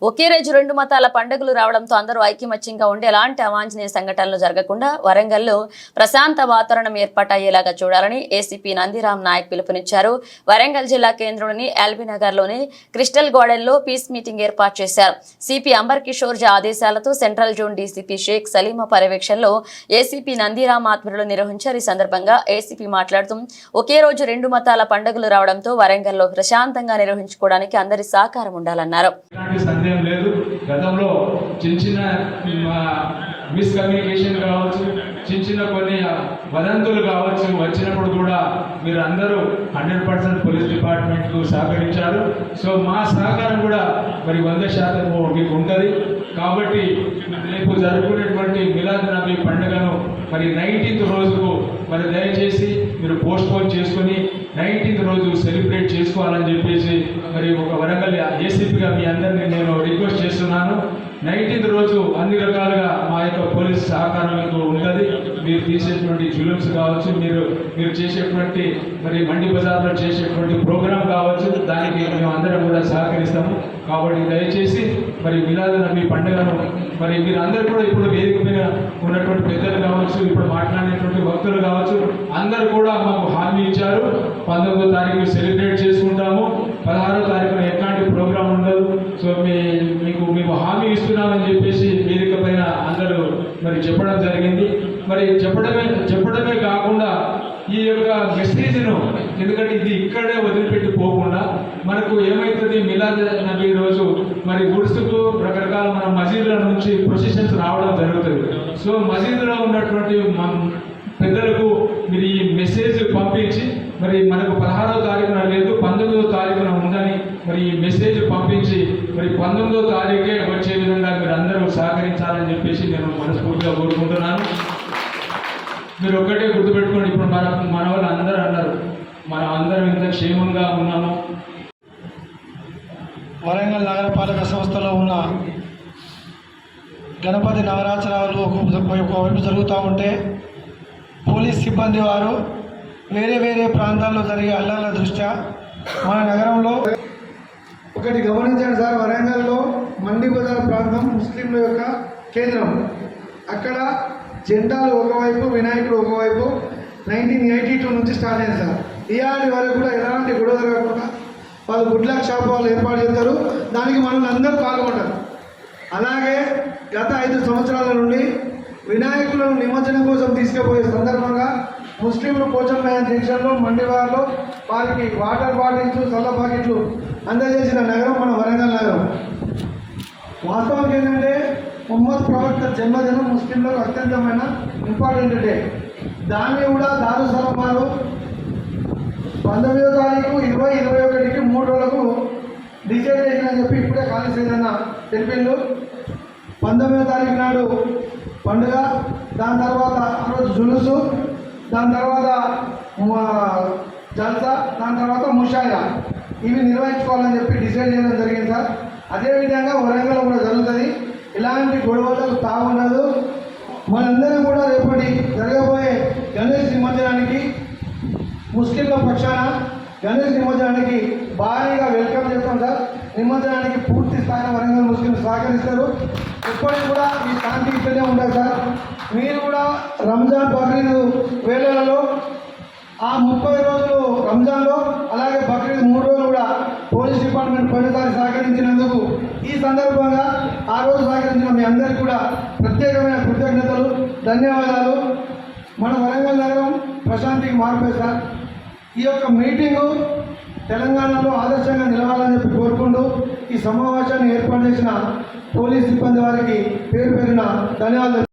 ఒకే రోజు రెండు మతాల పండుగలు రావడంతో అందరూ ఐక్యమత్యంగా ఉండి ఎలాంటి అవాంఛనీయ సంఘటనలు జరగకుండా వరంగల్లో ప్రశాంత వాతావరణం ఏర్పాటయ్యేలాగా చూడాలని ఏసీపీ నందిరామ్ నాయక్ పిలుపునిచ్చారు. వరంగల్ జిల్లా కేంద్రంలోని ఎల్బీ నగర్లోని క్రిస్టల్ గార్డెన్లో పీస్ మీటింగ్ ఏర్పాటు చేశారు. సిపి అంబర్ కిషోర్ జా ఆదేశాలతో central zone DCP Sheikh Salima పర్యవేక్షణలో ఏసీపీ నందిరామ్ ఆధ్వర్యంలో నిర్వహించారు. ఈ సందర్భంగా ఏసీపీ మాట్లాడుతూ ఒకే రోజు రెండు మతాల పండుగలు రావడంతో వరంగల్లో ప్రశాంతంగా నిర్వహించుకోవడానికి అందరి సహకారం ఉండాలన్నారు. లేదు గతంలో చిన్న మిస్కమ్యూనికేషన్ కావచ్చు, చిన్న కొన్ని వదంతులు కావచ్చు వచ్చినప్పుడు కూడా మీరు అందరూ 100% పోలీస్ డిపార్ట్మెంట్కు సహకరించారు. సో మా సహకారం కూడా మరి 100% మీకు ఉంటుంది. కాబట్టి రేపు జరుపుకునేటువంటి మిలాద్ నబీ పండుగను మరి 19th రోజుకు మరి దయచేసి మీరు పోస్ట్పోన్ చేసుకొని 19th రోజు సెలబ్రేట్ చేసుకోవాలని చెప్పేసి మరి ఒక వరంగల్ ఏసీపీగా మీ అందరినీ నేను రిక్వెస్ట్ చేస్తున్నాను. 19th రోజు అన్ని రకాలుగా మా యొక్క పోలీస్ సహకారం మీకు ఉంటుంది. మీరు తీసేటువంటి జులూమ్స్ కావచ్చు, మీరు చేసేటువంటి మరి మండి బజార్లో చేసేటువంటి ప్రోగ్రాం కావచ్చు, దానికి మేము అందరం కూడా సహకరిస్తాము. కాబట్టి దయచేసి మరి మిలాద్ నబీ పండుగను మరి మీరు అందరూ కూడా ఇప్పుడు వేదిక మీద ఉన్నటువంటి పెద్దలు కావచ్చు, ఇప్పుడు మాట్లాడేటువంటి భక్తులు కావచ్చు, అందరూ కూడా మాకు హామీ ఇచ్చారు. 19వ తారీఖు సెలబ్రేట్ చేసుకుంటాము, 16వ తారీఖున ఎట్లాంటి ప్రోగ్రాం ఉండదు. సో మేము హామీ ఇస్తున్నామని చెప్పేసి వేదిక పైన అందరూ మరి చెప్పడం జరిగింది. మరి చెప్పడమే కాకుండా ఈ యొక్క మెసేజ్ను, ఎందుకంటే ఇది ఇక్కడే వదిలిపెట్టి పోకుండా మనకు ఏమవుతుంది, మిలాద్ నబీ రోజు మరి గుడ్సుకు రకరకాల మన మసీదుల నుంచి ప్రొసెషన్స్ రావడం జరుగుతుంది. సో మసీదులో ఉన్నటువంటి పెద్దలకు మీరు ఈ మెసేజ్ పంపించి మరి మనకు 16వ తారీఖున లేదు 19వ తారీఖున ఉందని మరి ఈ మెసేజ్ పంపించి మరి 19వ తారీఖే వచ్చే విధంగా మీరు అందరూ సహకరించాలని చెప్పేసి నేను మనస్ఫూర్తిగా కోరుకుంటున్నాను. మీరు ఒక్కటే గుర్తుపెట్టుకోండి, ఇప్పుడు మన వాళ్ళు అందరూ అన్నారు మనం అందరం ఇంత క్షేమంగా ఉన్నాము. వరంగల్ నగరపాలక సంస్థలో ఉన్న గణపతి నవరాత్రులు ఒకవైపు జరుగుతూ ఉంటే పోలీస్ సిబ్బంది వారు వేరే ప్రాంతాల్లో జరిగే అల్లర్ల దృష్ట్యా మన నగరంలో ఒకటి గమనించండి సార్. వరంగల్లో మండి బజార్ ప్రాంతం ముస్లింల యొక్క కేంద్రం. అక్కడ జెండాలు ఒకవైపు, వినాయకుడు ఒకవైపు 1982 నుంచి స్టార్ట్ అయింది సార్. ఇవాళ వరకు కూడా ఎలాంటి గొడవ జరగకుండా వాళ్ళు గుడ్లక్ షాప్ వాళ్ళు ఏర్పాటు చేస్తారు. దానికి మనల్ని అందరూ పాల్గొంటారు. అలాగే గత 5 సంవత్సరాల నుండి వినాయకులను నిమజ్జనం కోసం తీసుకుపోయే సందర్భంగా ముస్లింలు పోచంపల్లి జంక్షన్లో మండివారిలో వారికి వాటర్ బాటిల్స్, చల్ల బాకెట్లు అందజేసిన నగరం మన వరంగల్ నగరం. వాస్తవం ఏంటంటే ముహమ్మద్ ప్రవక్త జన్మదినం ముస్లింలకు అత్యంతమైన ఇంపార్టెంట్ డే. దాన్ని కూడా దారుసలమాలు 19వ తారీఖు 20-21కి 3 రోజులకు డిసైడ్ చేసిందని చెప్పి ఇప్పుడే ఖాళీ చేయదన్న తెలిపిండు. 19వ తారీఖు నాడు పండుగ, దాని తర్వాత ఆ రోజు జులుసు, దాని తర్వాత జల్సా, దాని తర్వాత ముషాయిరా, ఇవి నిర్వహించుకోవాలని చెప్పి డిసైడ్ చేయడం జరిగింది సార్. అదేవిధంగా వరంగల్ కూడా జరుగుతుంది. ఇలాంటి గొడవలకు తాగుండదు. మనందరం కూడా రేపటి జరగబోయే గణేష్ నిమజ్జనానికి ముస్లింల పక్షాన గణేష్ నిమజ్జనానికి భారీగా వెల్కమ్ చేస్తాం సార్. నిమజ్జనానికి పూర్తి స్థాయిలో వరంగల్ ముస్లిం సహకరిస్తారు. ఇప్పటికి కూడా ఈ శాంతి ఇక్కడే ఉంటుంది సార్. మీరు కూడా రంజాన్ బక్రీద్ వేళలలో ఆ 30 రోజులు రంజాన్లో, అలాగే బక్రీద్ 3 రోజులు కూడా పోలీస్ డిపార్ట్మెంట్ పోయినసారి సహకరించినందుకు ఈ సందర్భంగా ఆ రోజు సహకరించిన మీ అందరికీ కూడా ప్రత్యేకమైన కృతజ్ఞతలు, ధన్యవాదాలు. మన వరంగల్ నగరం ప్రశాంతికి మార్పే సార్. ఈ యొక్క మీటింగు తెలంగాణలో ఆదర్శంగా నిలవాలని చెప్పి కోరుకుంటూ ఈ సమావేశాన్ని ఏర్పాటు చేసిన పోలీస్ సిబ్బంది వారికి పేరు పేరున ధన్యవాదాలు.